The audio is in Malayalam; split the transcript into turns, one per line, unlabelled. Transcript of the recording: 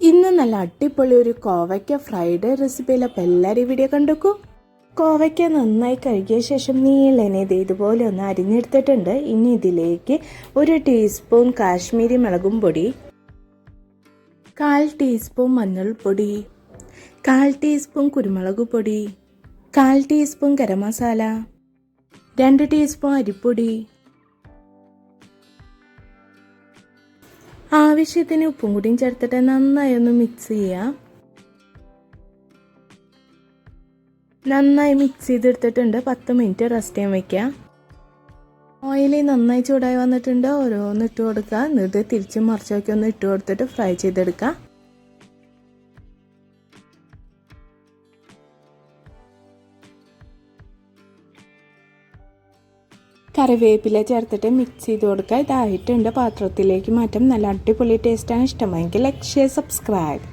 ഇന്ന് നല്ല അടിപൊളി ഒരു കോവയ്ക്ക ഫ്രൈഡ് റെസിപ്പിയിൽ അപ്പോൾ എല്ലാവരും വീഡിയോ കണ്ടുക്കൂ. കോവയ്ക്ക നന്നായി കഴുകിയ ശേഷം നീളനെ ഇതുപോലെ ഒന്ന് അരിഞ്ഞെടുത്തിട്ടുണ്ട്. ഇനി ഇതിലേക്ക് 1 ടീസ്പൂൺ കാശ്മീരി മുളകും പൊടി, 1/4 ടീസ്പൂൺ മഞ്ഞൾപ്പൊടി, 1/4 ടീസ്പൂൺ കുരുമുളക് പൊടി, 1/4 ടീസ്പൂൺ ഗരം മസാല, 2 ടീസ്പൂൺ അരിപ്പൊടി, ആവശ്യത്തിന് ഉപ്പും കൂടിയും ചേർത്തിട്ട് നന്നായി ഒന്ന് മിക്സ് ചെയ്യുക. നന്നായി മിക്സ് ചെയ്തെടുത്തിട്ടുണ്ട്. 10 മിനിറ്റ് റെസ്റ്റ് ചെയ്യാൻ വയ്ക്കുക. ഓയിൽ നന്നായി ചൂടായി വന്നിട്ടുണ്ട്. ഓരോന്ന് ഇട്ട് കൊടുക്കുക. എന്നിട്ട് തിരിച്ചും മറിച്ചൊക്കെ ഒന്ന് ഇട്ട് കൊടുത്തിട്ട് ഫ്രൈ ചെയ്തെടുക്കുക. കറിവേപ്പില ചേർത്തിട്ട് മിക്സ് ചെയ്ത് കൊടുക്കുക. ഇതായിട്ടുണ്ട്. പാത്രത്തിലേക്ക് മാറ്റാം. നല്ല അടിപൊളി ടേസ്റ്റാണ്. ഇഷ്ടമായെങ്കിൽ ലൈക്ക്, ഷെയർ, സബ്സ്ക്രൈബ്.